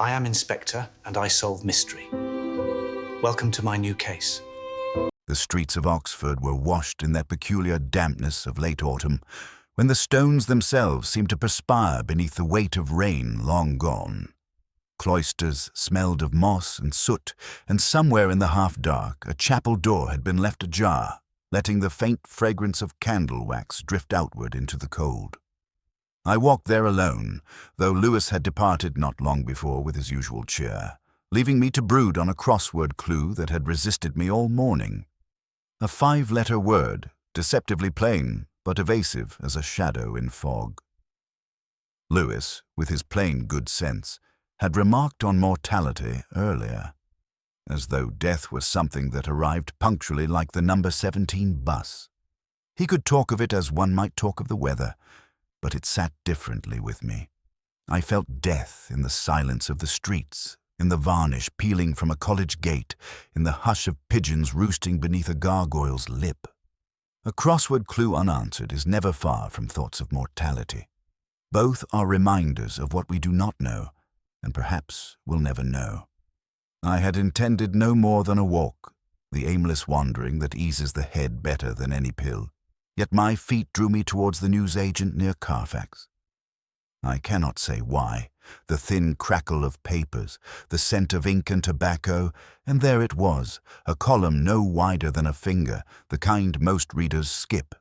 I am Inspector, and I solve mystery. Welcome to my new case. The streets of Oxford were washed in that peculiar dampness of late autumn, when the stones themselves seemed to perspire beneath the weight of rain long gone. Cloisters smelled of moss and soot, and somewhere in the half-dark a chapel door had been left ajar, letting the faint fragrance of candle wax drift outward into the cold. I walked there alone, though Lewis had departed not long before with his usual cheer, leaving me to brood on a crossword clue that had resisted me all morning. A 5-letter word, deceptively plain, but evasive as a shadow in fog. Lewis, with his plain good sense, had remarked on mortality earlier, as though death was something that arrived punctually like the number 17 bus. He could talk of it as one might talk of the weather, but it sat differently with me. I felt death in the silence of the streets, in the varnish peeling from a college gate, in the hush of pigeons roosting beneath a gargoyle's lip. A crossword clue unanswered is never far from thoughts of mortality. Both are reminders of what we do not know, and perhaps will never know. I had intended no more than a walk, the aimless wandering that eases the head better than any pill, yet my feet drew me towards the newsagent near Carfax. I cannot say why. The thin crackle of papers, the scent of ink and tobacco, and there it was, a column no wider than a finger, the kind most readers skip.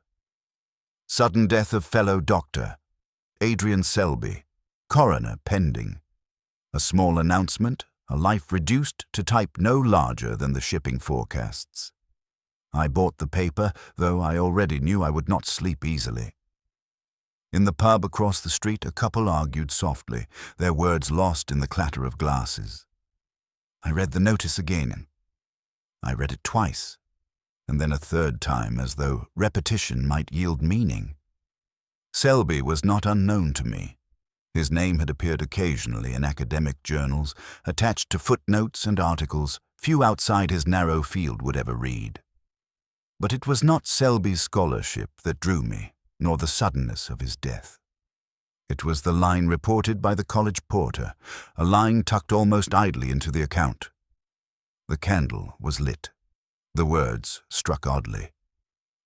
Sudden death of fellow doctor, Adrian Selby, coroner pending. A small announcement, a life reduced to type no larger than the shipping forecasts. I bought the paper, though I already knew I would not sleep easily. In the pub across the street, a couple argued softly, their words lost in the clatter of glasses. I read the notice again. I read it twice, and then a third time, as though repetition might yield meaning. Selby was not unknown to me. His name had appeared occasionally in academic journals, attached to footnotes and articles few outside his narrow field would ever read. But it was not Selby's scholarship that drew me, nor the suddenness of his death. It was the line reported by the college porter, a line tucked almost idly into the account. The candle was lit. The words struck oddly.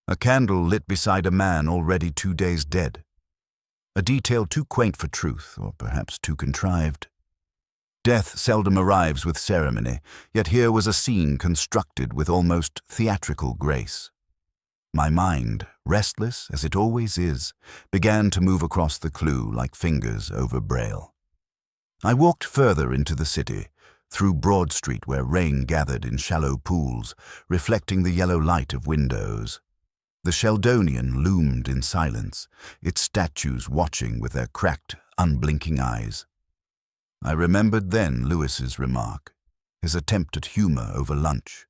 A candle lit beside a man already 2 days dead. A detail too quaint for truth, or perhaps too contrived. Death seldom arrives with ceremony, yet here was a scene constructed with almost theatrical grace. My mind, restless as it always is, began to move across the clue like fingers over braille. I walked further into the city, through Broad Street where rain gathered in shallow pools, reflecting the yellow light of windows. The Sheldonian loomed in silence, its statues watching with their cracked, unblinking eyes. I remembered then Lewis's remark, his attempt at humor over lunch,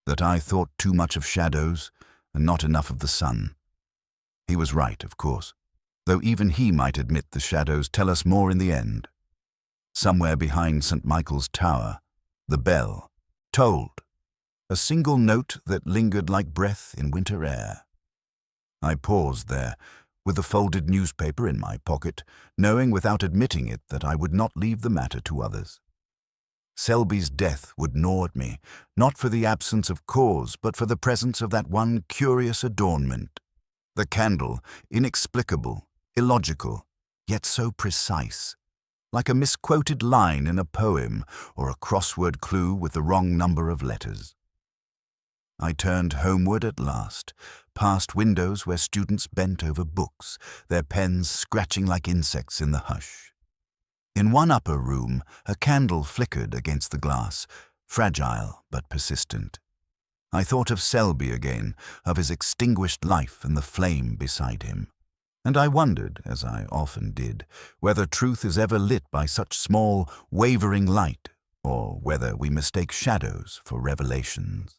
that I thought too much of shadows and not enough of the sun. He was right, of course, though even he might admit the shadows tell us more in the end. Somewhere behind St. Michael's Tower, the bell tolled, a single note that lingered like breath in winter air. I paused there, with the folded newspaper in my pocket, knowing without admitting it that I would not leave the matter to others. Selby's death would gnaw at me, not for the absence of cause, but for the presence of that one curious adornment. The candle, inexplicable, illogical, yet so precise, like a misquoted line in a poem or a crossword clue with the wrong number of letters. I turned homeward at last, past windows where students bent over books, their pens scratching like insects in the hush. In one upper room, a candle flickered against the glass, fragile but persistent. I thought of Selby again, of his extinguished life and the flame beside him. And I wondered, as I often did, whether truth is ever lit by such small, wavering light, or whether we mistake shadows for revelations.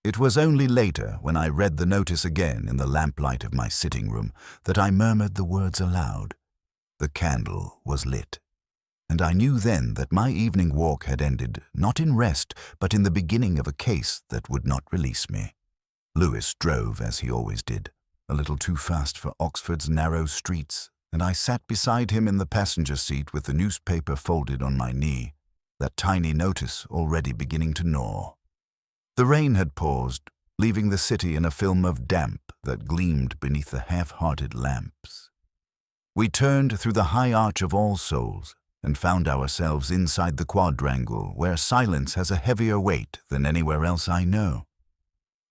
It was only later, when I read the notice again in the lamplight of my sitting room, that I murmured the words aloud. The candle was lit, and I knew then that my evening walk had ended, not in rest, but in the beginning of a case that would not release me. Lewis drove, as he always did, a little too fast for Oxford's narrow streets, and I sat beside him in the passenger seat with the newspaper folded on my knee, that tiny notice already beginning to gnaw. The rain had paused, leaving the city in a film of damp that gleamed beneath the half-hearted lamps. We turned through the high arch of All Souls and found ourselves inside the quadrangle where silence has a heavier weight than anywhere else I know.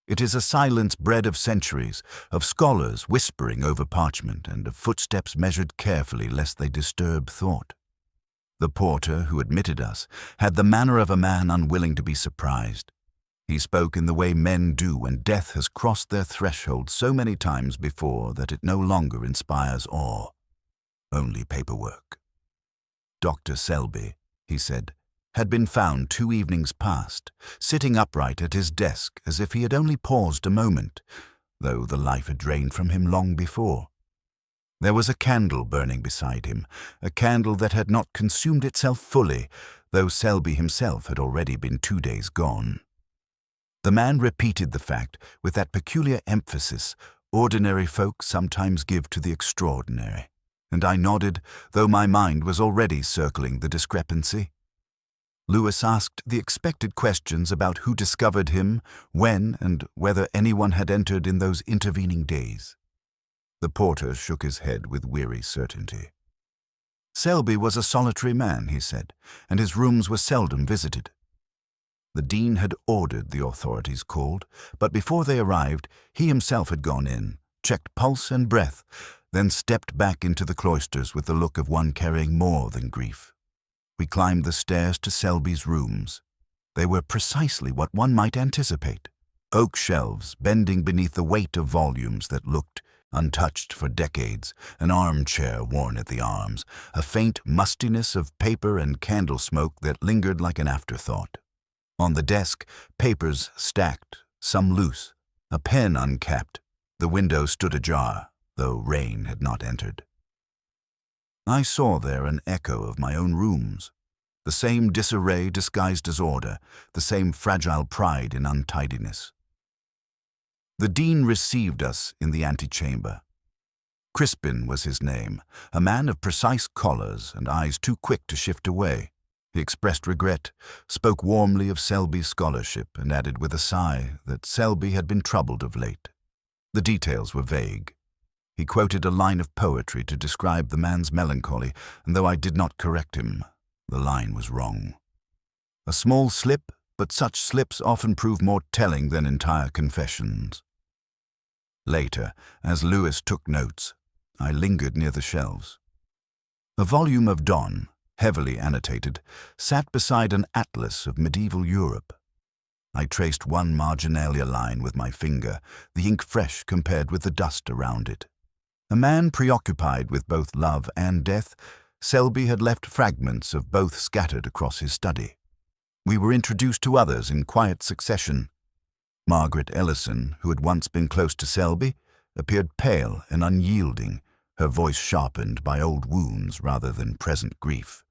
It is a silence bred of centuries, of scholars whispering over parchment and of footsteps measured carefully lest they disturb thought. The porter who admitted us had the manner of a man unwilling to be surprised. He spoke in the way men do when death has crossed their threshold so many times before that it no longer inspires awe. Only paperwork. Dr. Selby, he said, had been found 2 evenings past, sitting upright at his desk as if he had only paused a moment, though the life had drained from him long before. There was a candle burning beside him, a candle that had not consumed itself fully, though Selby himself had already been 2 days gone. The man repeated the fact with that peculiar emphasis ordinary folk sometimes give to the extraordinary, and I nodded, though my mind was already circling the discrepancy. Lewis asked the expected questions about who discovered him, when, and whether anyone had entered in those intervening days. The porter shook his head with weary certainty. Selby was a solitary man, he said, and his rooms were seldom visited. The dean had ordered the authorities called, but before they arrived, he himself had gone in, checked pulse and breath, then stepped back into the cloisters with the look of one carrying more than grief. We climbed the stairs to Selby's rooms. They were precisely what one might anticipate. Oak shelves bending beneath the weight of volumes that looked untouched for decades, an armchair worn at the arms, a faint mustiness of paper and candle smoke that lingered like an afterthought. On the desk, papers stacked, some loose, a pen uncapped. The window stood ajar, though rain had not entered. I saw there an echo of my own rooms, the same disarray disguised as order, the same fragile pride in untidiness. The dean received us in the antechamber. Crispin was his name, a man of precise collars and eyes too quick to shift away. He expressed regret, spoke warmly of Selby's scholarship, and added with a sigh that Selby had been troubled of late. The details were vague. He quoted a line of poetry to describe the man's melancholy, and though I did not correct him, the line was wrong. A small slip, but such slips often prove more telling than entire confessions. Later, as Lewis took notes, I lingered near the shelves. A volume of Donne, heavily annotated, sat beside an atlas of medieval Europe. I traced one marginalia line with my finger, the ink fresh compared with the dust around it. A man preoccupied with both love and death, Selby had left fragments of both scattered across his study. We were introduced to others in quiet succession. Margaret Ellison, who had once been close to Selby, appeared pale and unyielding, her voice sharpened by old wounds rather than present grief.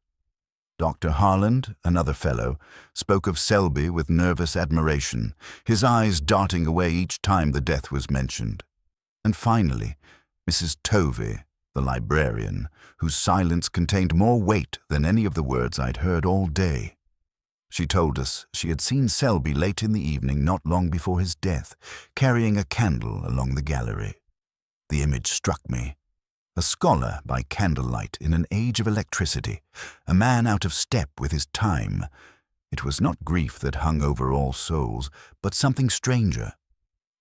Dr. Harland, another fellow, spoke of Selby with nervous admiration, his eyes darting away each time the death was mentioned. And finally, Mrs. Tovey, the librarian, whose silence contained more weight than any of the words I'd heard all day. She told us she had seen Selby late in the evening not long before his death, carrying a candle along the gallery. The image struck me. A scholar by candlelight in an age of electricity, a man out of step with his time. It was not grief that hung over All Souls, but something stranger.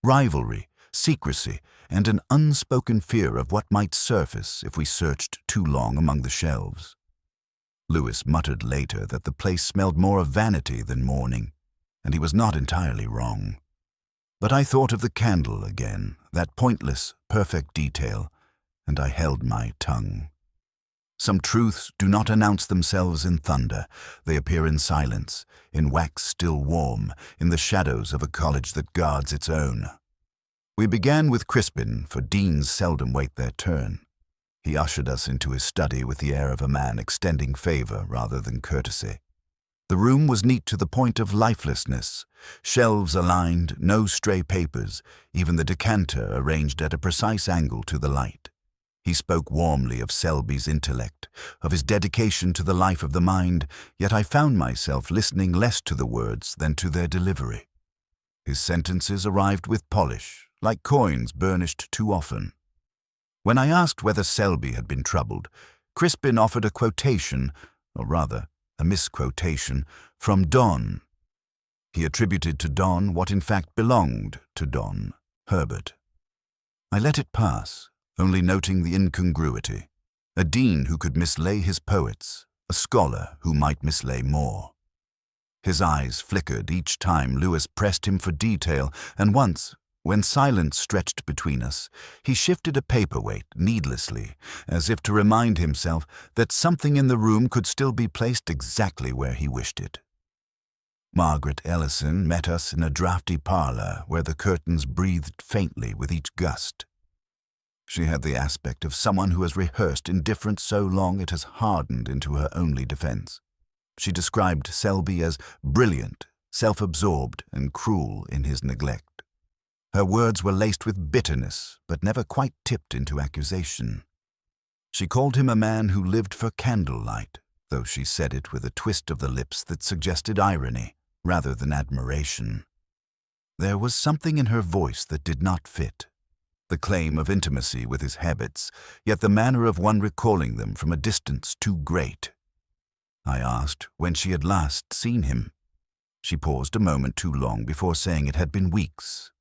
Rivalry, secrecy, and an unspoken fear of what might surface if we searched too long among the shelves. Lewis muttered later that the place smelled more of vanity than mourning, and he was not entirely wrong. But I thought of the candle again, that pointless, perfect detail, and I held my tongue. Some truths do not announce themselves in thunder. They appear in silence, in wax still warm, in the shadows of a college that guards its own. We began with Crispin, for deans seldom wait their turn. He ushered us into his study with the air of a man extending favor rather than courtesy. The room was neat to the point of lifelessness, shelves aligned, no stray papers, even the decanter arranged at a precise angle to the light. He spoke warmly of Selby's intellect, of his dedication to the life of the mind, yet I found myself listening less to the words than to their delivery. His sentences arrived with polish, like coins burnished too often. When I asked whether Selby had been troubled, Crispin offered a quotation, or rather, a misquotation, from Don. He attributed to Don what in fact belonged to Don, Herbert. I let it pass, only noting the incongruity. A dean who could mislay his poets, a scholar who might mislay more. His eyes flickered each time Lewis pressed him for detail, and once, when silence stretched between us, he shifted a paperweight needlessly, as if to remind himself that something in the room could still be placed exactly where he wished it. Margaret Ellison met us in a draughty parlor where the curtains breathed faintly with each gust. She had the aspect of someone who has rehearsed indifference so long it has hardened into her only defense. She described Selby as brilliant, self-absorbed, and cruel in his neglect. Her words were laced with bitterness, but never quite tipped into accusation. She called him a man who lived for candlelight, though she said it with a twist of the lips that suggested irony rather than admiration. There was something in her voice that did not fit. The claim of intimacy with his habits, yet the manner of one recalling them from a distance too great. I asked when she had last seen him. She paused a moment too long before saying it had been weeks.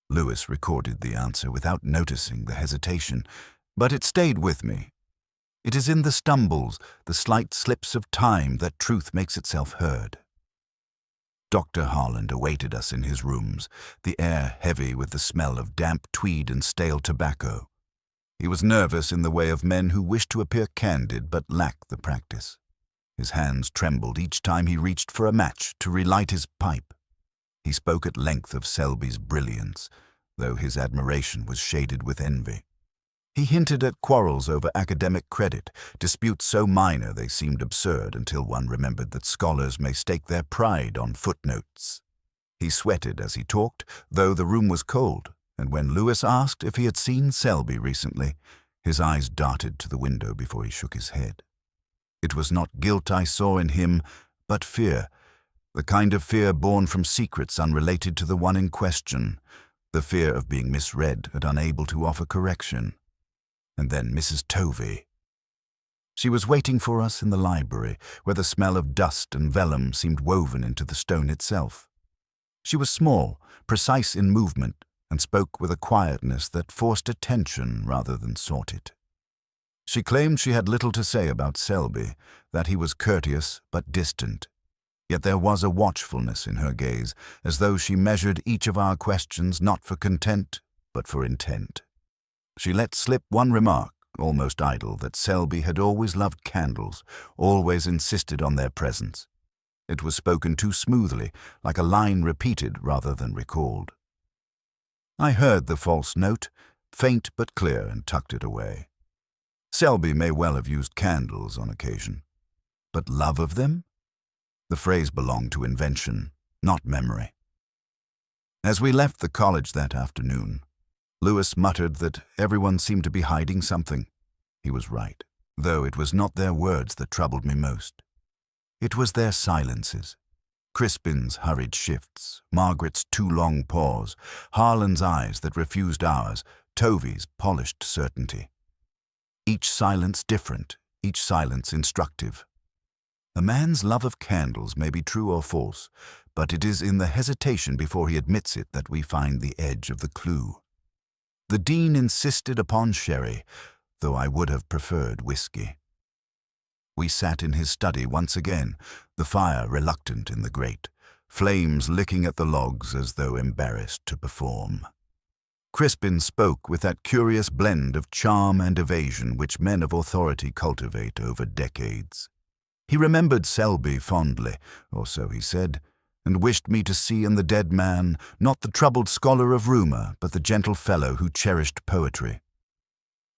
Lewis recorded the answer without noticing the hesitation, but it stayed with me. It is in the stumbles, the slight slips of time, that truth makes itself heard. Dr. Harland awaited us in his rooms, the air heavy with the smell of damp tweed and stale tobacco. He was nervous in the way of men who wish to appear candid but lack the practice. His hands trembled each time he reached for a match to relight his pipe. He spoke at length of Selby's brilliance, though his admiration was shaded with envy. He hinted at quarrels over academic credit, disputes so minor they seemed absurd until one remembered that scholars may stake their pride on footnotes. He sweated as he talked, though the room was cold, and when Lewis asked if he had seen Selby recently, his eyes darted to the window before he shook his head. It was not guilt I saw in him, but fear, the kind of fear born from secrets unrelated to the one in question, the fear of being misread and unable to offer correction. And then Mrs. Tovey. She was waiting for us in the library, where the smell of dust and vellum seemed woven into the stone itself. She was small, precise in movement, and spoke with a quietness that forced attention rather than sought it. She claimed she had little to say about Selby, that he was courteous but distant. Yet there was a watchfulness in her gaze, as though she measured each of our questions not for content, but for intent. She let slip one remark, almost idle, that Selby had always loved candles, always insisted on their presence. It was spoken too smoothly, like a line repeated rather than recalled. I heard the false note, faint but clear, and tucked it away. Selby may well have used candles on occasion, but love of them? The phrase belonged to invention, not memory. As we left the college that afternoon, Lewis muttered that everyone seemed to be hiding something. He was right, though it was not their words that troubled me most. It was their silences. Crispin's hurried shifts, Margaret's too long pause, Harlan's eyes that refused ours, Tovey's polished certainty. Each silence different, each silence instructive. A man's love of candles may be true or false, but it is in the hesitation before he admits it that we find the edge of the clue. The dean insisted upon sherry, though I would have preferred whiskey. We sat in his study once again, the fire reluctant in the grate, flames licking at the logs as though embarrassed to perform. Crispin spoke with that curious blend of charm and evasion which men of authority cultivate over decades. He remembered Selby fondly, or so he said, and wished me to see in the dead man not the troubled scholar of rumour, but the gentle fellow who cherished poetry.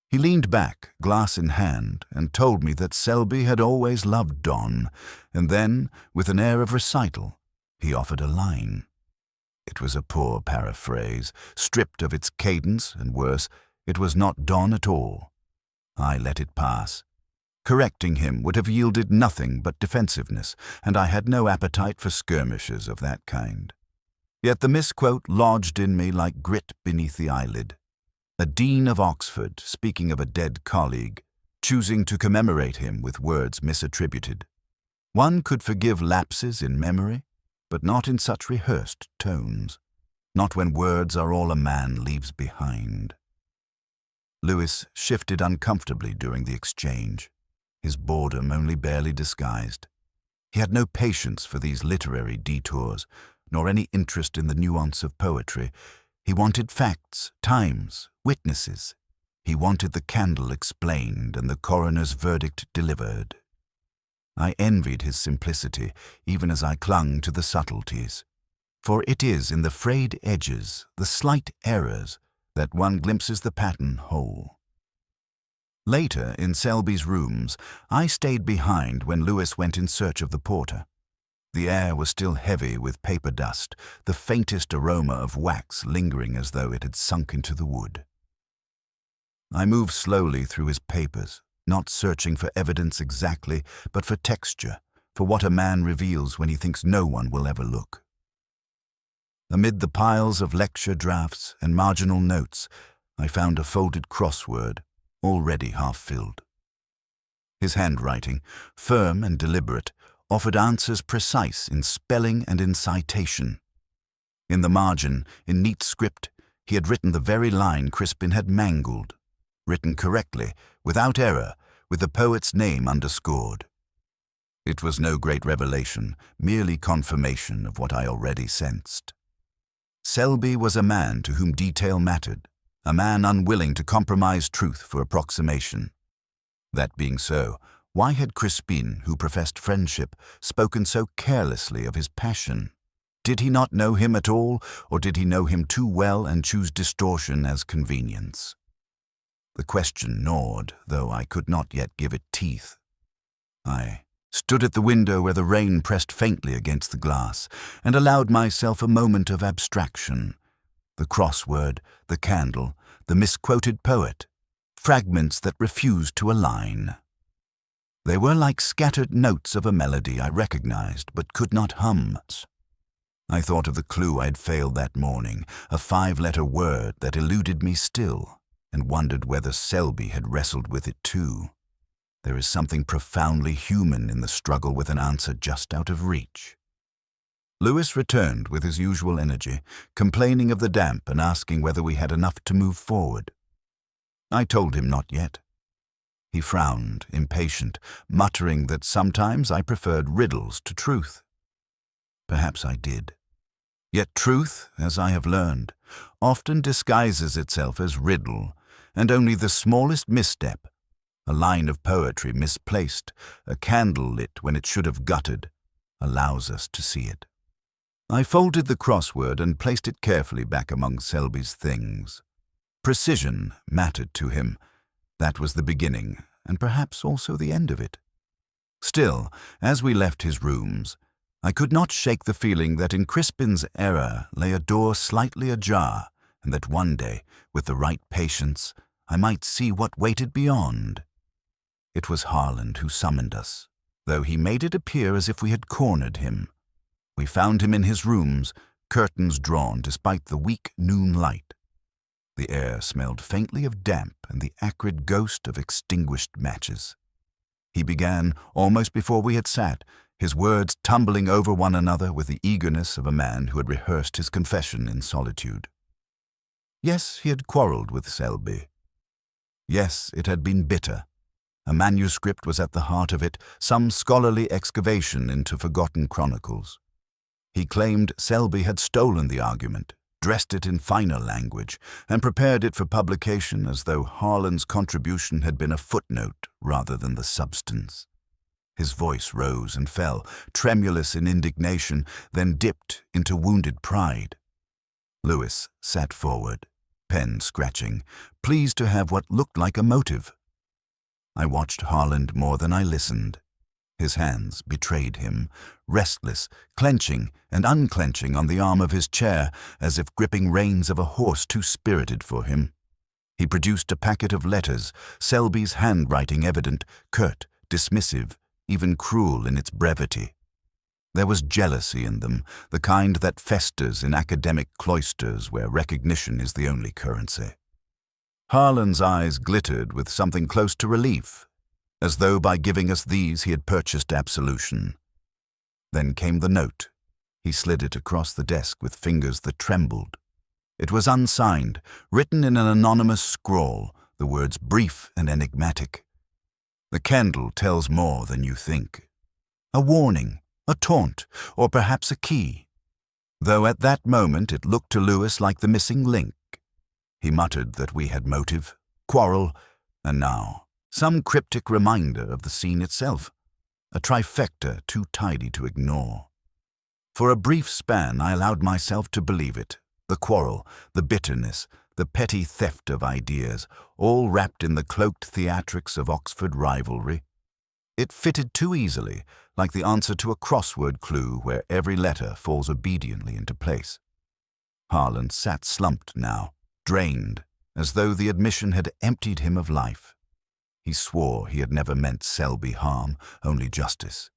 He leaned back, glass in hand, and told me that Selby had always loved Don, and then, with an air of recital, he offered a line. It was a poor paraphrase, stripped of its cadence, and worse, it was not Don at all. I let it pass. Correcting him would have yielded nothing but defensiveness, and I had no appetite for skirmishes of that kind. Yet the misquote lodged in me like grit beneath the eyelid. A dean of Oxford, speaking of a dead colleague, choosing to commemorate him with words misattributed. One could forgive lapses in memory, but not in such rehearsed tones, not when words are all a man leaves behind. Lewis shifted uncomfortably during the exchange, his boredom only barely disguised. He had no patience for these literary detours, nor any interest in the nuance of poetry. He wanted facts, times, witnesses. He wanted the candle explained and the coroner's verdict delivered. I envied his simplicity, even as I clung to the subtleties. For it is in the frayed edges, the slight errors, that one glimpses the pattern whole. Later, in Selby's rooms, I stayed behind when Lewis went in search of the porter. The air was still heavy with paper dust, the faintest aroma of wax lingering as though it had sunk into the wood. I moved slowly through his papers, not searching for evidence exactly, but for texture, for what a man reveals when he thinks no one will ever look. Amid the piles of lecture drafts and marginal notes, I found a folded crossword, already half-filled. His handwriting, firm and deliberate, offered answers precise in spelling and in citation. In the margin, in neat script, he had written the very line Crispin had mangled, written correctly, without error, with the poet's name underscored. It was no great revelation, merely confirmation of what I already sensed. Selby was a man to whom detail mattered, a man unwilling to compromise truth for approximation. That being so, why had Crispin, who professed friendship, spoken so carelessly of his passion? Did he not know him at all, or did he know him too well and choose distortion as convenience? The question gnawed, though I could not yet give it teeth. I stood at the window where the rain pressed faintly against the glass, and allowed myself a moment of abstraction. The crossword, the candle, the misquoted poet, fragments that refused to align. They were like scattered notes of a melody I recognized but could not hum. I thought of the clue I had failed that morning, a 5-letter word that eluded me still, and wondered whether Selby had wrestled with it too. There is something profoundly human in the struggle with an answer just out of reach. Lewis returned with his usual energy, complaining of the damp and asking whether we had enough to move forward. I told him not yet. He frowned, impatient, muttering that sometimes I preferred riddles to truth. Perhaps I did. Yet truth, as I have learned, often disguises itself as riddle, and only the smallest misstep, a line of poetry misplaced, a candle lit when it should have guttered, allows us to see it. I folded the crossword and placed it carefully back among Selby's things. Precision mattered to him. That was the beginning, and perhaps also the end of it. Still, as we left his rooms, I could not shake the feeling that in Crispin's error lay a door slightly ajar, and that one day, with the right patience, I might see what waited beyond. It was Harland who summoned us, though he made it appear as if we had cornered him. We found him in his rooms, curtains drawn despite the weak noon light. The air smelled faintly of damp and the acrid ghost of extinguished matches. He began, almost before we had sat, his words tumbling over one another with the eagerness of a man who had rehearsed his confession in solitude. Yes, he had quarrelled with Selby. Yes, it had been bitter. A manuscript was at the heart of it, some scholarly excavation into forgotten chronicles. He claimed Selby had stolen the argument, dressed it in finer language, and prepared it for publication as though Harland's contribution had been a footnote rather than the substance. His voice rose and fell, tremulous in indignation, then dipped into wounded pride. Lewis sat forward, pen scratching, pleased to have what looked like a motive. I watched Harland more than I listened. His hands betrayed him, restless, clenching and unclenching on the arm of his chair, as if gripping reins of a horse too spirited for him. He produced a packet of letters, Selby's handwriting evident, curt, dismissive, even cruel in its brevity. There was jealousy in them, the kind that festers in academic cloisters where recognition is the only currency. Harlan's eyes glittered with something close to relief, as though by giving us these he had purchased absolution. Then came the note. He slid it across the desk with fingers that trembled. It was unsigned, written in an anonymous scrawl, the words brief and enigmatic. The candle tells more than you think. A warning, a taunt, or perhaps a key. Though at that moment it looked to Lewis like the missing link. He muttered that we had motive, quarrel, and now some cryptic reminder of the scene itself, a trifecta too tidy to ignore. For a brief span I allowed myself to believe it, the quarrel, the bitterness, the petty theft of ideas, all wrapped in the cloaked theatrics of Oxford rivalry. It fitted too easily, like the answer to a crossword clue where every letter falls obediently into place. Harlan sat slumped now, drained, as though the admission had emptied him of life. He swore he had never meant Selby harm, only justice.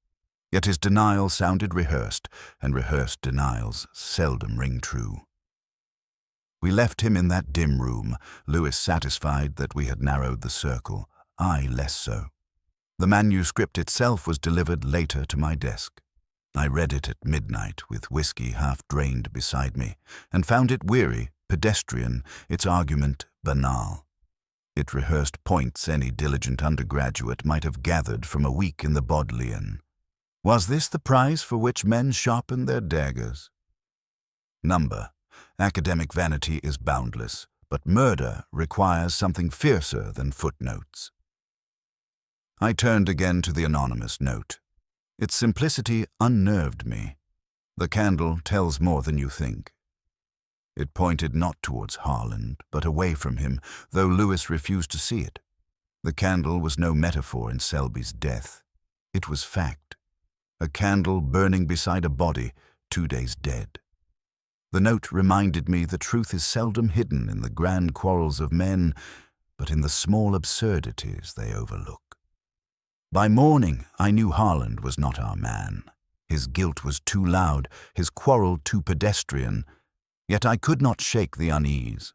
Yet his denial sounded rehearsed, and rehearsed denials seldom ring true. We left him in that dim room, Lewis satisfied that we had narrowed the circle, I less so. The manuscript itself was delivered later to my desk. I read it at midnight with whiskey half drained beside me, and found it weary, pedestrian, its argument banal. It rehearsed points any diligent undergraduate might have gathered from a week in the Bodleian. Was this the prize for which men sharpen their daggers? Number. Academic vanity is boundless, but murder requires something fiercer than footnotes. I turned again to the anonymous note. Its simplicity unnerved me. The candle tells more than you think. It pointed not towards Harlan, but away from him, though Lewis refused to see it. The candle was no metaphor in Selby's death. It was fact. A candle burning beside a body, 2 days dead. The note reminded me that truth is seldom hidden in the grand quarrels of men, but in the small absurdities they overlook. By morning, I knew Harlan was not our man. His guilt was too loud, his quarrel too pedestrian, yet I could not shake the unease.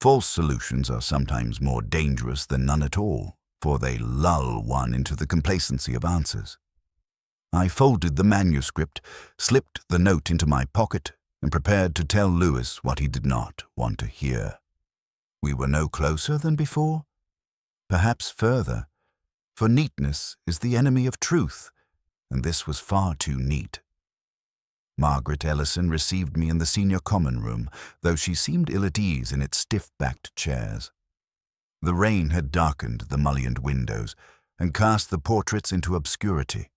False solutions are sometimes more dangerous than none at all, for they lull one into the complacency of answers. I folded the manuscript, slipped the note into my pocket, and prepared to tell Lewis what he did not want to hear. We were no closer than before? Perhaps further, for neatness is the enemy of truth, and this was far too neat. Margaret Ellison received me in the senior common room, though she seemed ill at ease in its stiff-backed chairs. The rain had darkened the mullioned windows and cast the portraits into obscurity.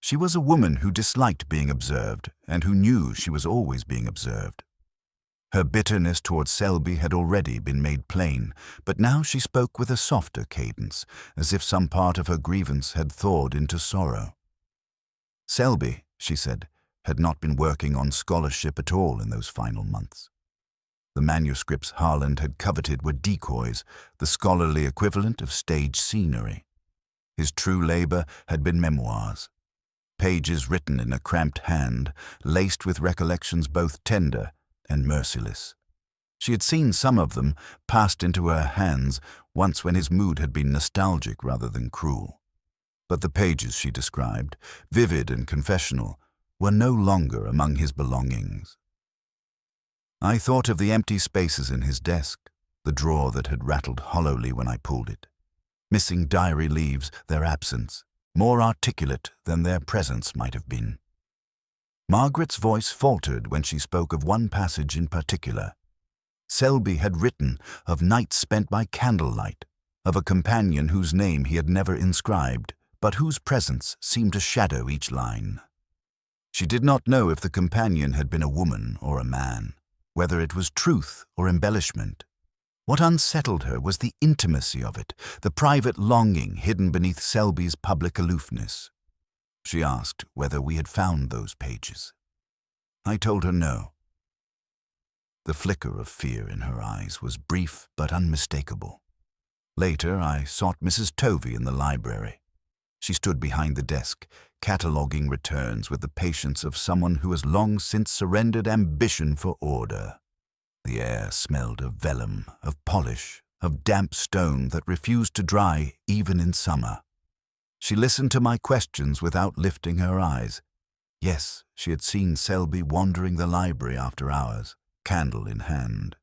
She was a woman who disliked being observed and who knew she was always being observed. Her bitterness towards Selby had already been made plain, but now she spoke with a softer cadence, as if some part of her grievance had thawed into sorrow. Selby, she said, had not been working on scholarship at all in those final months. The manuscripts Harlan had coveted were decoys, the scholarly equivalent of stage scenery. His true labor had been memoirs. Pages written in a cramped hand, laced with recollections both tender and merciless. She had seen some of them passed into her hands once when his mood had been nostalgic rather than cruel. But the pages she described, vivid and confessional, were no longer among his belongings. I thought of the empty spaces in his desk, the drawer that had rattled hollowly when I pulled it. Missing diary leaves, their absence, more articulate than their presence might have been. Margaret's voice faltered when she spoke of one passage in particular. Selby had written of nights spent by candlelight, of a companion whose name he had never inscribed, but whose presence seemed to shadow each line. She did not know if the companion had been a woman or a man, whether it was truth or embellishment. What unsettled her was the intimacy of it, the private longing hidden beneath Selby's public aloofness. She asked whether we had found those pages. I told her no. The flicker of fear in her eyes was brief but unmistakable. Later, I sought Mrs. Tovey in the library. She stood behind the desk, cataloguing returns with the patience of someone who has long since surrendered ambition for order. The air smelled of vellum, of polish, of damp stone that refused to dry even in summer. She listened to my questions without lifting her eyes. Yes, she had seen Selby wandering the library after hours, candle in hand.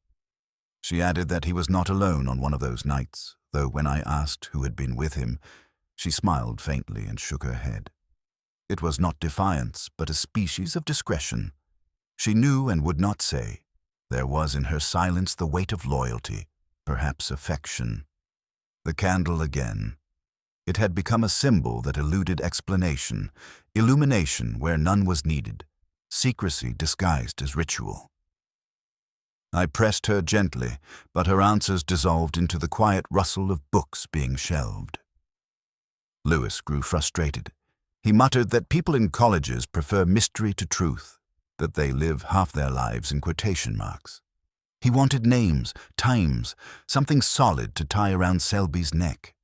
She added that he was not alone on one of those nights, though when I asked who had been with him, she smiled faintly and shook her head. It was not defiance, but a species of discretion. She knew and would not say. There was in her silence the weight of loyalty, perhaps affection. The candle again. It had become a symbol that eluded explanation, illumination where none was needed, secrecy disguised as ritual. I pressed her gently, but her answers dissolved into the quiet rustle of books being shelved. Lewis grew frustrated. He muttered that people in colleges prefer mystery to truth, that they live half their lives in quotation marks. He wanted names, times, something solid to tie around Selby's neck.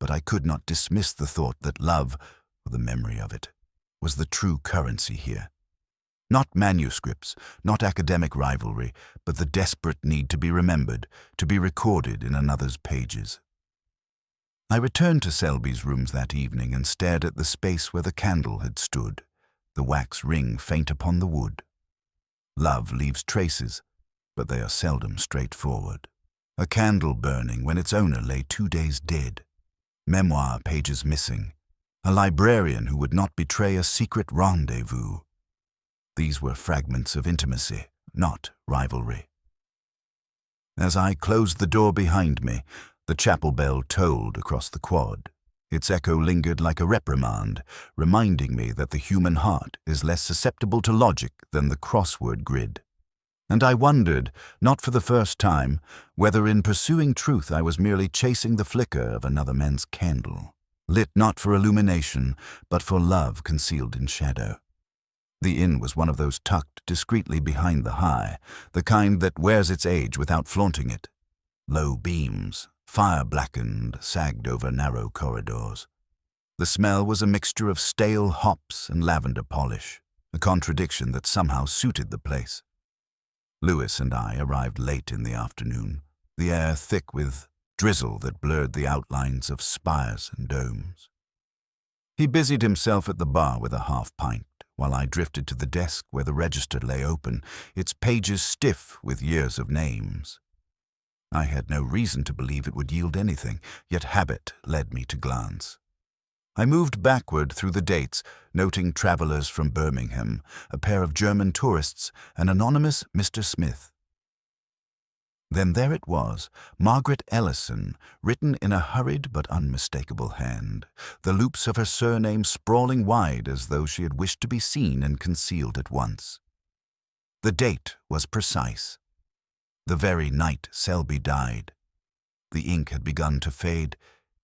But I could not dismiss the thought that love, or the memory of it, was the true currency here. Not manuscripts, not academic rivalry, but the desperate need to be remembered, to be recorded in another's pages. I returned to Selby's rooms that evening and stared at the space where the candle had stood, the wax ring faint upon the wood. Love leaves traces, but they are seldom straightforward. A candle burning when its owner lay 2 days dead. Memoir pages missing. A librarian who would not betray a secret rendezvous. These were fragments of intimacy, not rivalry. As I closed the door behind me, the chapel bell tolled across the quad. Its echo lingered like a reprimand, reminding me that the human heart is less susceptible to logic than the crossword grid. And I wondered, not for the first time, whether in pursuing truth I was merely chasing the flicker of another man's candle, lit not for illumination, but for love concealed in shadow. The inn was one of those tucked discreetly behind the high, the kind that wears its age without flaunting it. Low beams, fire-blackened, sagged over narrow corridors. The smell was a mixture of stale hops and lavender polish, a contradiction that somehow suited the place. Lewis and I arrived late in the afternoon, the air thick with drizzle that blurred the outlines of spires and domes. He busied himself at the bar with a half-pint, while I drifted to the desk where the register lay open, its pages stiff with years of names. I had no reason to believe it would yield anything, yet habit led me to glance. I moved backward through the dates, noting travelers from Birmingham, a pair of German tourists, an anonymous Mr. Smith. Then there it was, Margaret Ellison, written in a hurried but unmistakable hand, the loops of her surname sprawling wide as though she had wished to be seen and concealed at once. The date was precise. The very night Selby died. The ink had begun to fade,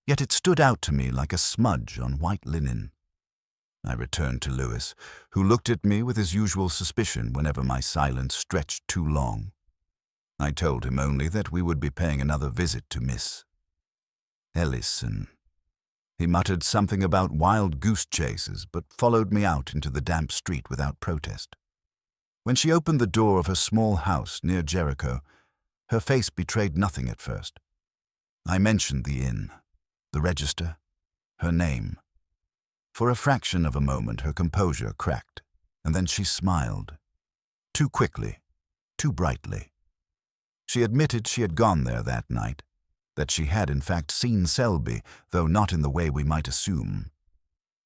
yet it stood out to me like a smudge on white linen. I returned to Lewis, who looked at me with his usual suspicion whenever my silence stretched too long. I told him only that we would be paying another visit to Miss Ellison. He muttered something about wild goose chases, but followed me out into the damp street without protest. When she opened the door of her small house near Jericho, her face betrayed nothing at first. I mentioned the inn, the register, her name. For a fraction of a moment her composure cracked, and then she smiled. Too quickly, too brightly. She admitted she had gone there that night, that she had in fact seen Selby, though not in the way we might assume.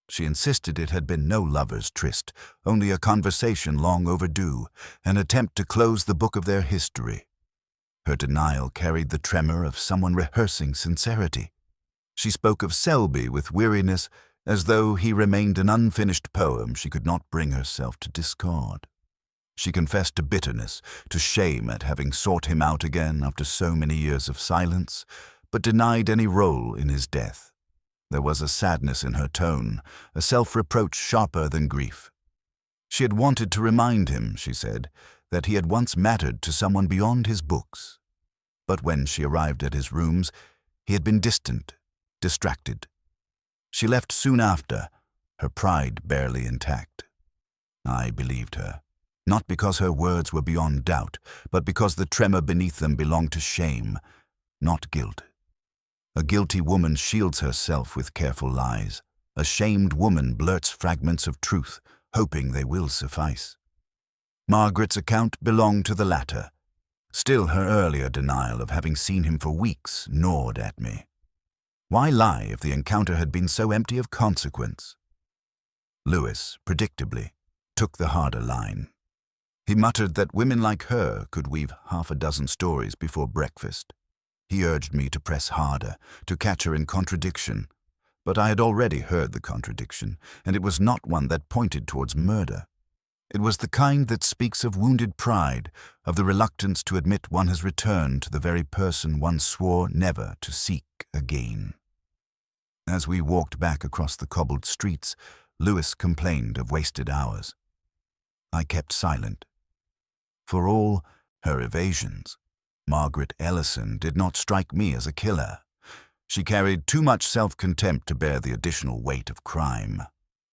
She insisted it had been no lover's tryst, only a conversation long overdue, an attempt to close the book of their history. Her denial carried the tremor of someone rehearsing sincerity. She spoke of Selby with weariness, as though he remained an unfinished poem she could not bring herself to discard. She confessed to bitterness, to shame at having sought him out again after so many years of silence, but denied any role in his death. There was a sadness in her tone, a self-reproach sharper than grief. She had wanted to remind him, she said, that he had once mattered to someone beyond his books. But when she arrived at his rooms, he had been distant, distracted. She left soon after, her pride barely intact. I believed her, not because her words were beyond doubt, but because the tremor beneath them belonged to shame, not guilt. A guilty woman shields herself with careful lies. A shamed woman blurts fragments of truth, hoping they will suffice. Margaret's account belonged to the latter. Still, her earlier denial of having seen him for weeks gnawed at me. Why lie if the encounter had been so empty of consequence? Lewis, predictably, took the harder line. He muttered that women like her could weave half a dozen stories before breakfast. He urged me to press harder, to catch her in contradiction. But I had already heard the contradiction, and it was not one that pointed towards murder. It was the kind that speaks of wounded pride, of the reluctance to admit one has returned to the very person one swore never to seek again. As we walked back across the cobbled streets, Lewis complained of wasted hours. I kept silent. For all her evasions, Margaret Ellison did not strike me as a killer. She carried too much self-contempt to bear the additional weight of crime.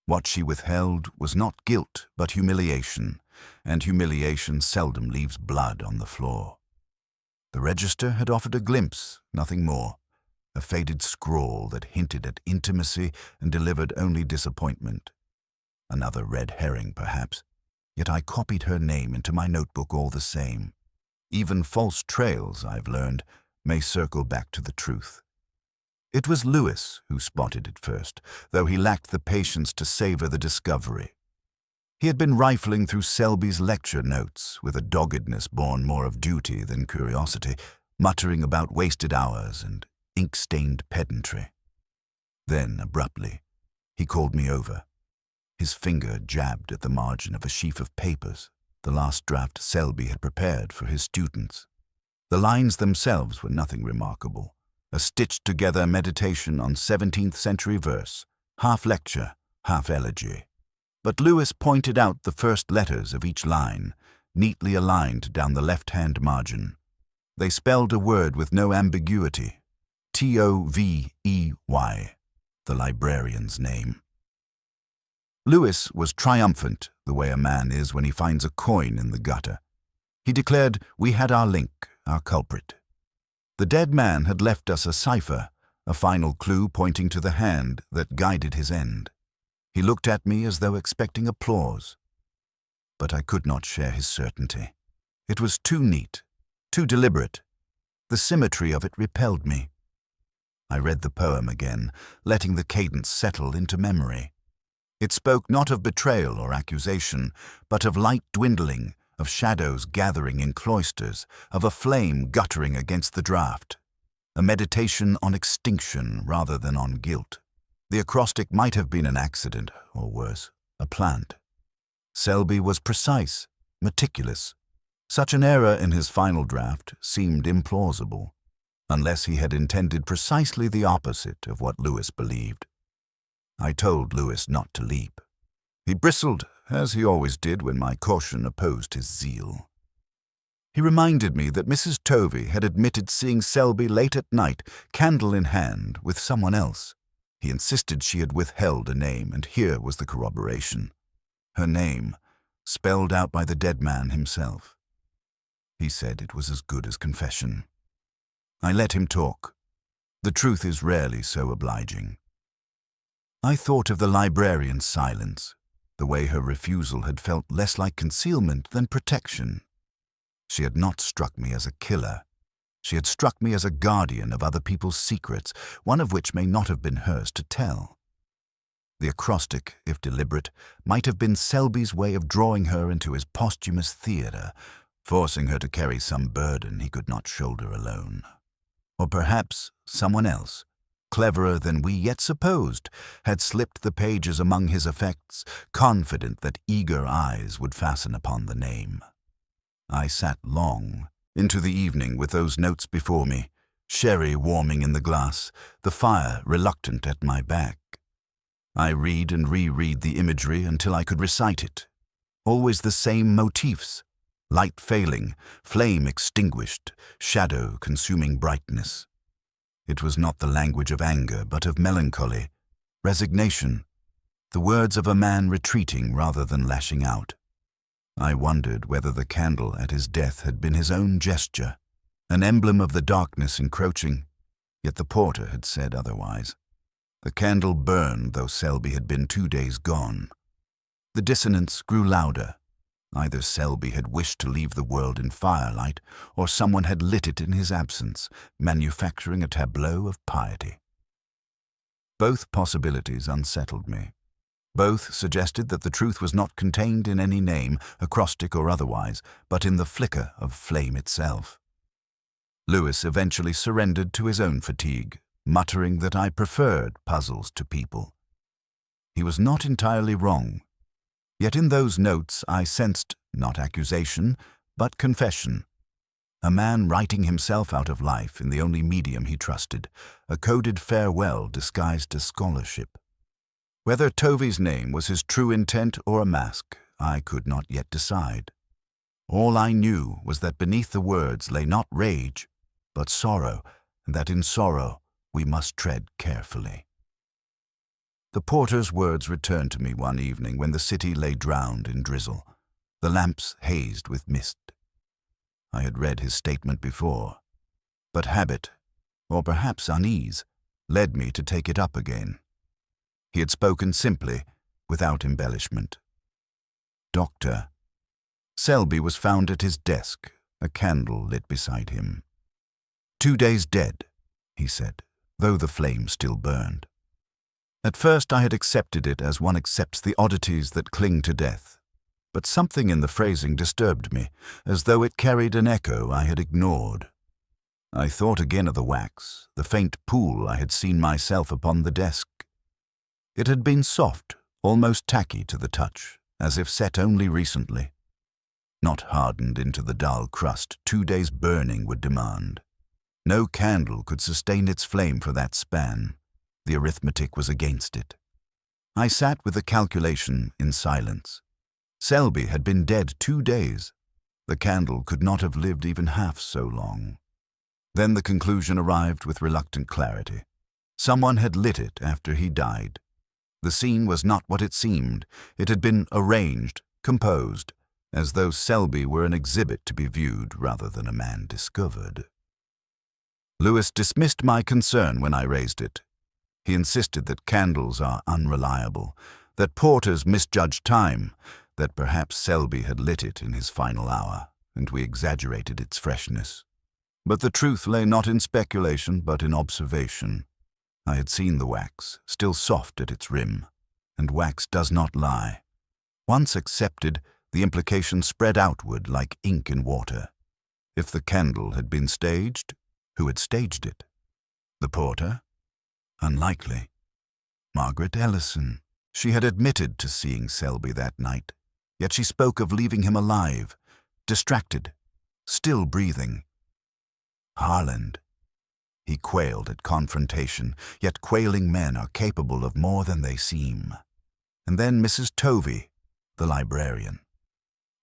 What she withheld was not guilt, but humiliation, and humiliation seldom leaves blood on the floor. The register had offered a glimpse, nothing more, a faded scrawl that hinted at intimacy and delivered only disappointment. Another red herring, perhaps, yet I copied her name into my notebook all the same. Even false trails, I've learned, may circle back to the truth. It was Lewis who spotted it first, though he lacked the patience to savor the discovery. He had been rifling through Selby's lecture notes with a doggedness born more of duty than curiosity, muttering about wasted hours and ink-stained pedantry. Then, abruptly, he called me over. His finger jabbed at the margin of a sheaf of papers, the last draft Selby had prepared for his students. The lines themselves were nothing remarkable, a stitched-together meditation on 17th-century verse, half lecture, half elegy. But Lewis pointed out the first letters of each line, neatly aligned down the left-hand margin. They spelled a word with no ambiguity, Tovey, the librarian's name. Lewis was triumphant, the way a man is when he finds a coin in the gutter. He declared we had our link, our culprit. The dead man had left us a cipher, a final clue pointing to the hand that guided his end. He looked at me as though expecting applause. But I could not share his certainty. It was too neat, too deliberate. The symmetry of it repelled me. I read the poem again, letting the cadence settle into memory. It spoke not of betrayal or accusation, but of light dwindling, of shadows gathering in cloisters, of a flame guttering against the draught. A meditation on extinction rather than on guilt. The acrostic might have been an accident, or worse, a plant. Selby was precise, meticulous. Such an error in his final draft seemed implausible, unless he had intended precisely the opposite of what Lewis believed. I told Lewis not to leap. He bristled, as he always did when my caution opposed his zeal. He reminded me that Mrs. Tovey had admitted seeing Selby late at night, candle in hand, with someone else. He insisted she had withheld a name, and here was the corroboration. Her name, spelled out by the dead man himself. He said it was as good as confession. I let him talk. The truth is rarely so obliging. I thought of the librarian's silence, the way her refusal had felt less like concealment than protection. She had not struck me as a killer. She had struck me as a guardian of other people's secrets, one of which may not have been hers to tell. The acrostic, if deliberate, might have been Selby's way of drawing her into his posthumous theatre, forcing her to carry some burden he could not shoulder alone. Or perhaps someone else, cleverer than we yet supposed, had slipped the pages among his effects, confident that eager eyes would fasten upon the name. I sat long, into the evening with those notes before me, sherry warming in the glass, the fire reluctant at my back. I read and reread the imagery until I could recite it. Always the same motifs, Light failing, flame extinguished, shadow consuming brightness. It was not the language of anger, but of melancholy, resignation, the words of a man retreating rather than lashing out. I wondered whether the candle at his death had been his own gesture, an emblem of the darkness encroaching, yet the porter had said otherwise. The candle burned, though Selby had been 2 days gone. The dissonance grew louder. Either Selby had wished to leave the world in firelight, or someone had lit it in his absence, manufacturing a tableau of piety. Both possibilities unsettled me. Both suggested that the truth was not contained in any name, acrostic or otherwise, but in the flicker of flame itself. Lewis eventually surrendered to his own fatigue, muttering that I preferred puzzles to people. He was not entirely wrong. Yet in those notes I sensed not accusation, but confession. A man writing himself out of life in the only medium he trusted, a coded farewell disguised as scholarship. Whether Tovey's name was his true intent or a mask, I could not yet decide. All I knew was that beneath the words lay not rage, but sorrow, and that in sorrow we must tread carefully. The porter's words returned to me one evening when the city lay drowned in drizzle, the lamps hazed with mist. I had read his statement before, but habit, or perhaps unease, led me to take it up again. He had spoken simply, without embellishment. Doctor. Selby was found at his desk, a candle lit beside him. 2 days dead, he said, though the flame still burned. At first I had accepted it as one accepts the oddities that cling to death, but something in the phrasing disturbed me, as though it carried an echo I had ignored. I thought again of the wax, the faint pool I had seen myself upon the desk. It had been soft, almost tacky to the touch, as if set only recently. Not hardened into the dull crust 2 days' burning would demand. No candle could sustain its flame for that span. The arithmetic was against it. I sat with the calculation in silence. Selby had been dead 2 days. The candle could not have lived even half so long. Then the conclusion arrived with reluctant clarity. Someone had lit it after he died. The scene was not what it seemed. It had been arranged, composed, as though Selby were an exhibit to be viewed rather than a man discovered. Lewis dismissed my concern when I raised it. He insisted that candles are unreliable, that porters misjudge time, that perhaps Selby had lit it in his final hour, and we exaggerated its freshness. But the truth lay not in speculation, but in observation. I had seen the wax, still soft at its rim, and wax does not lie. Once accepted, the implication spread outward like ink in water. If the candle had been staged, who had staged it? The porter? Unlikely. Margaret Ellison. She had admitted to seeing Selby that night, yet she spoke of leaving him alive, distracted, still breathing. Harland. He quailed at confrontation, yet quailing men are capable of more than they seem. And then Mrs. Tovey, the librarian.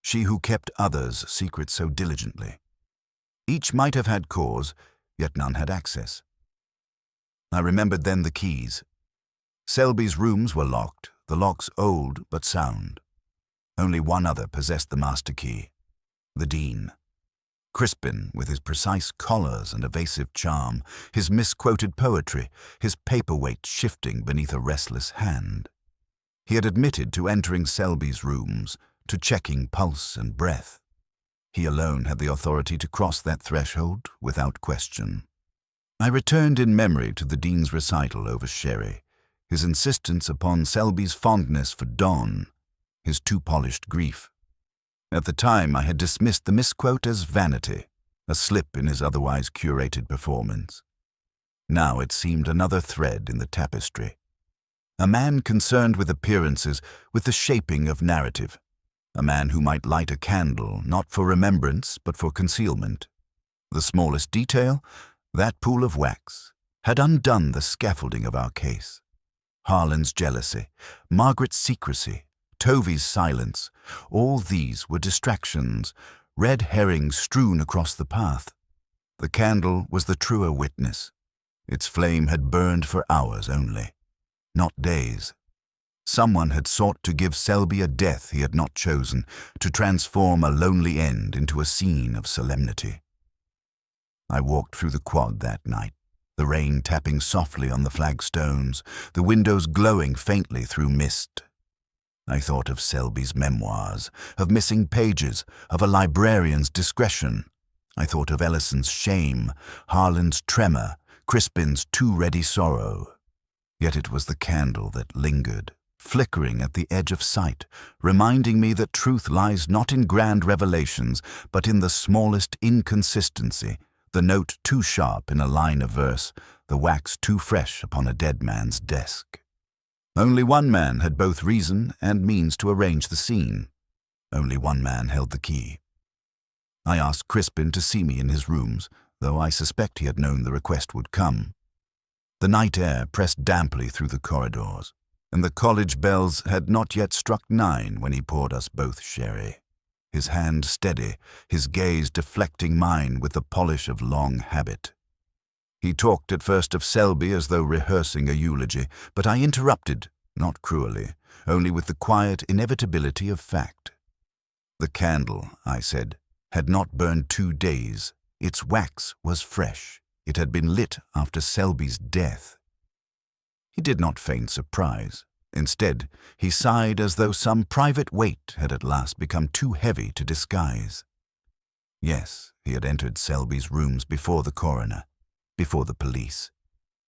She who kept others' secrets so diligently. Each might have had cause, yet none had access. I remembered then the keys. Selby's rooms were locked, the locks old but sound. Only one other possessed the master key, the Dean. Crispin, with his precise collars and evasive charm, his misquoted poetry, his paperweight shifting beneath a restless hand. He had admitted to entering Selby's rooms, to checking pulse and breath. He alone had the authority to cross that threshold without question. I returned in memory to the Dean's recital over sherry, his insistence upon Selby's fondness for Don, his too-polished grief. At the time I had dismissed the misquote as vanity, a slip in his otherwise curated performance. Now it seemed another thread in the tapestry. A man concerned with appearances, with the shaping of narrative. A man who might light a candle, not for remembrance, but for concealment. The smallest detail, that pool of wax, had undone the scaffolding of our case. Harlan's jealousy, Margaret's secrecy, Tovey's silence, all these were distractions, red herrings strewn across the path. The candle was the truer witness. Its flame had burned for hours only, not days. Someone had sought to give Selby a death he had not chosen, to transform a lonely end into a scene of solemnity. I walked through the quad that night, the rain tapping softly on the flagstones, the windows glowing faintly through mist. I thought of Selby's memoirs, of missing pages, of a librarian's discretion. I thought of Ellison's shame, Harlan's tremor, Crispin's too ready sorrow. Yet it was the candle that lingered, flickering at the edge of sight, reminding me that truth lies not in grand revelations, but in the smallest inconsistency, the note too sharp in a line of verse, the wax too fresh upon a dead man's desk. Only one man had both reason and means to arrange the scene. Only one man held the key. I asked Crispin to see me in his rooms, though I suspect he had known the request would come. The night air pressed damply through the corridors, and the college bells had not yet struck 9 when he poured us both sherry. His hand steady, his gaze deflecting mine with the polish of long habit. He talked at first of Selby as though rehearsing a eulogy, but I interrupted, not cruelly, only with the quiet inevitability of fact. The candle, I said, had not burned 2 days. Its wax was fresh. It had been lit after Selby's death. He did not feign surprise. Instead, he sighed as though some private weight had at last become too heavy to disguise. Yes, he had entered Selby's rooms before the coroner, before the police.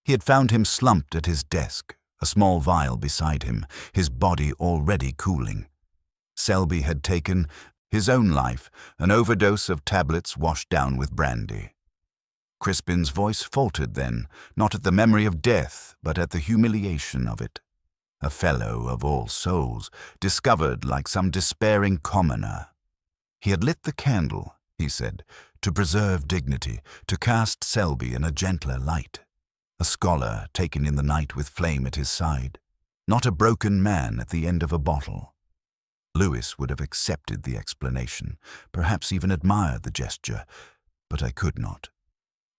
He had found him slumped at his desk, a small vial beside him, his body already cooling. Selby had taken his own life, an overdose of tablets washed down with brandy. Crispin's voice faltered then, not at the memory of death, but at the humiliation of it. A fellow of all souls, discovered like some despairing commoner. He had lit the candle, he said, to preserve dignity, to cast Selby in a gentler light. A scholar taken in the night with flame at his side, not a broken man at the end of a bottle. Lewis would have accepted the explanation, perhaps even admired the gesture, but I could not.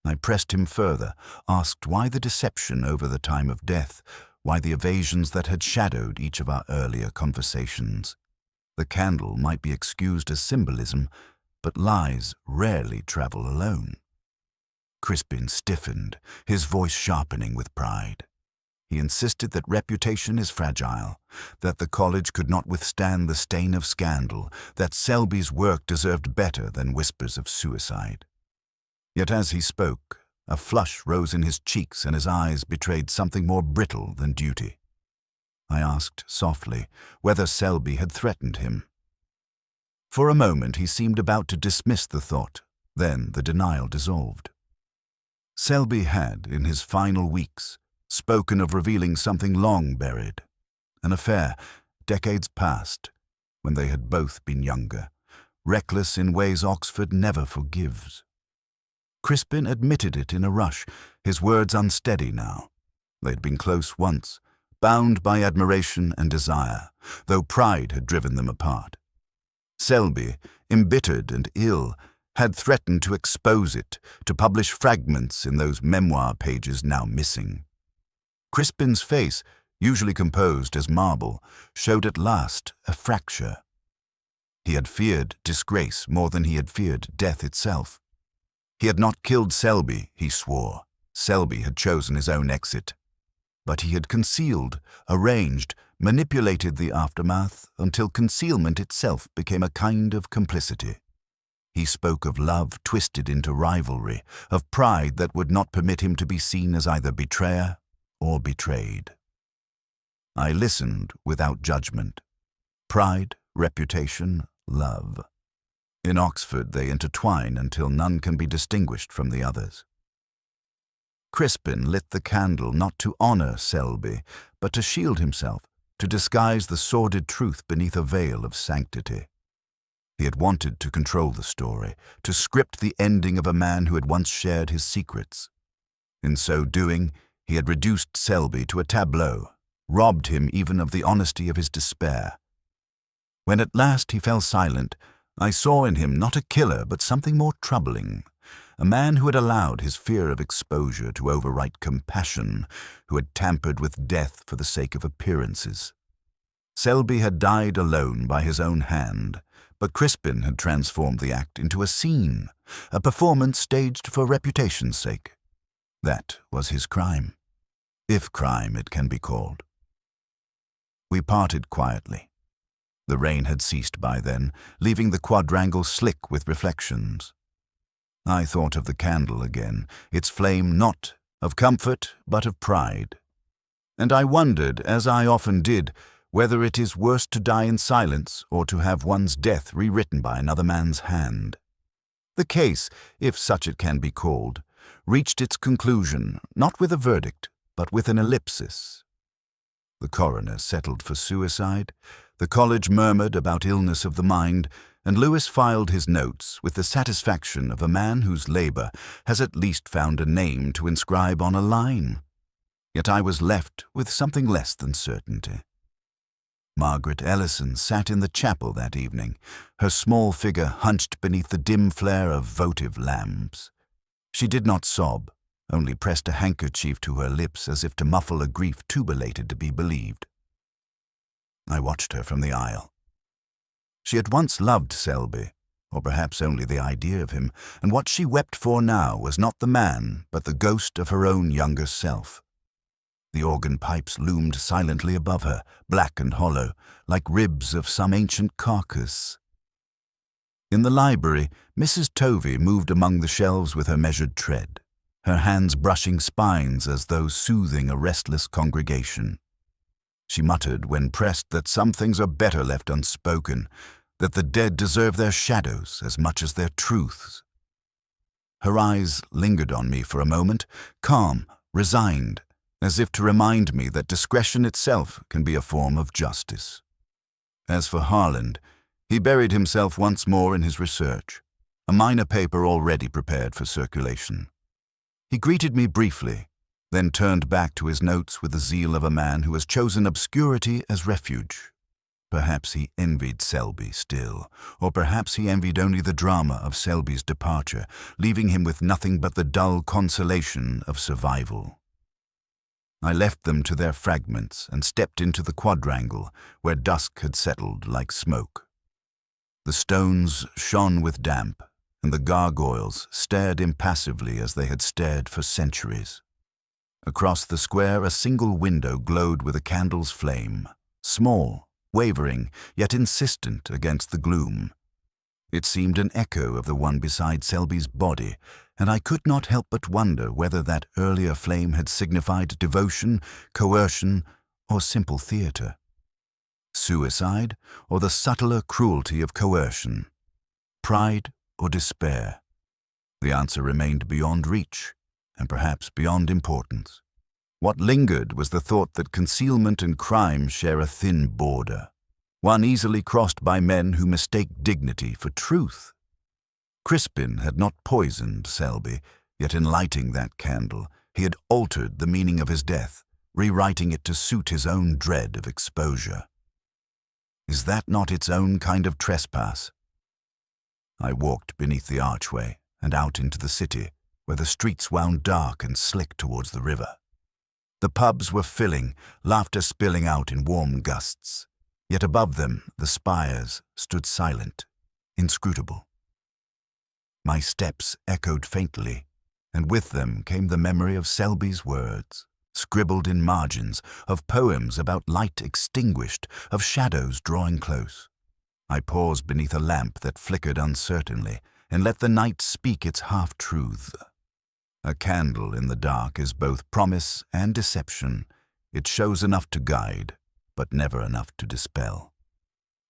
I pressed him further, asked why the deception over the time of death, why the evasions that had shadowed each of our earlier conversations. The candle might be excused as symbolism, but lies rarely travel alone. Crispin stiffened, his voice sharpening with pride. He insisted that reputation is fragile, that the college could not withstand the stain of scandal, that Selby's work deserved better than whispers of suicide. Yet as he spoke, a flush rose in his cheeks and his eyes betrayed something more brittle than duty. I asked softly whether Selby had threatened him. For a moment he seemed about to dismiss the thought, then the denial dissolved. Selby had, in his final weeks, spoken of revealing something long buried, an affair, decades past, when they had both been younger, reckless in ways Oxford never forgives. Crispin admitted it in a rush, his words unsteady now. They had been close once, bound by admiration and desire, though pride had driven them apart. Selby, embittered and ill, had threatened to expose it, to publish fragments in those memoir pages now missing. Crispin's face, usually composed as marble, showed at last a fracture. He had feared disgrace more than he had feared death itself. He had not killed Selby, he swore. Selby had chosen his own exit. But he had concealed, arranged, manipulated the aftermath until concealment itself became a kind of complicity. He spoke of love twisted into rivalry, of pride that would not permit him to be seen as either betrayer or betrayed. I listened without judgment. Pride, reputation, love. In Oxford they intertwine until none can be distinguished from the others. Crispin lit the candle not to honor Selby, but to shield himself, to disguise the sordid truth beneath a veil of sanctity. He had wanted to control the story, to script the ending of a man who had once shared his secrets. In so doing, he had reduced Selby to a tableau, robbed him even of the honesty of his despair. When at last he fell silent, I saw in him not a killer, but something more troubling. A man who had allowed his fear of exposure to overwrite compassion, who had tampered with death for the sake of appearances. Selby had died alone by his own hand, but Crispin had transformed the act into a scene, a performance staged for reputation's sake. That was his crime, if crime it can be called. We parted quietly. The rain had ceased by then, leaving the quadrangle slick with reflections. I thought of the candle again, its flame not of comfort but of pride. And I wondered, as I often did, whether it is worse to die in silence or to have one's death rewritten by another man's hand. The case, if such it can be called, reached its conclusion not with a verdict, but with an ellipsis. The coroner settled for suicide, the college murmured about illness of the mind, and Lewis filed his notes with the satisfaction of a man whose labor has at least found a name to inscribe on a line. Yet I was left with something less than certainty. Margaret Ellison sat in the chapel that evening, her small figure hunched beneath the dim flare of votive lamps. She did not sob, only pressed a handkerchief to her lips as if to muffle a grief too belated to be believed. I watched her from the aisle. She had once loved Selby, or perhaps only the idea of him, and what she wept for now was not the man, but the ghost of her own younger self. The organ pipes loomed silently above her, black and hollow, like ribs of some ancient carcass. In the library, Mrs. Tovey moved among the shelves with her measured tread, her hands brushing spines as though soothing a restless congregation. She muttered when pressed that some things are better left unspoken, that the dead deserve their shadows as much as their truths. Her eyes lingered on me for a moment, calm, resigned, as if to remind me that discretion itself can be a form of justice. As for Harland, he buried himself once more in his research, a minor paper already prepared for circulation. He greeted me briefly, then turned back to his notes with the zeal of a man who has chosen obscurity as refuge. Perhaps he envied Selby still, or perhaps he envied only the drama of Selby's departure, leaving him with nothing but the dull consolation of survival. I left them to their fragments and stepped into the quadrangle, where dusk had settled like smoke. The stones shone with damp, and the gargoyles stared impassively as they had stared for centuries. Across the square a single window glowed with a candle's flame, small, wavering, yet insistent against the gloom. It seemed an echo of the one beside Selby's body, and I could not help but wonder whether that earlier flame had signified devotion, coercion, or simple theatre. Suicide, or the subtler cruelty of coercion? Pride or despair? The answer remained beyond reach, and perhaps beyond importance. What lingered was the thought that concealment and crime share a thin border, one easily crossed by men who mistake dignity for truth. Crispin had not poisoned Selby, yet in lighting that candle, he had altered the meaning of his death, rewriting it to suit his own dread of exposure. Is that not its own kind of trespass? I walked beneath the archway and out into the city, where the streets wound dark and slick towards the river. The pubs were filling, laughter spilling out in warm gusts. Yet above them, the spires stood silent, inscrutable. My steps echoed faintly, and with them came the memory of Selby's words, scribbled in margins, of poems about light extinguished, of shadows drawing close. I paused beneath a lamp that flickered uncertainly, and let the night speak its half-truths. A candle in the dark is both promise and deception. It shows enough to guide, but never enough to dispel.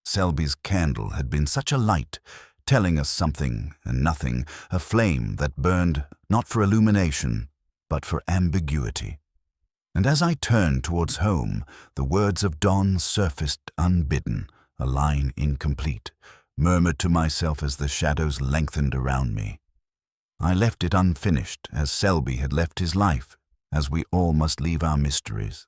Selby's candle had been such a light, telling us something and nothing, a flame that burned not for illumination, but for ambiguity. And as I turned towards home, the words of dawn surfaced unbidden, a line incomplete, murmured to myself as the shadows lengthened around me. I left it unfinished, as Selby had left his life, as we all must leave our mysteries.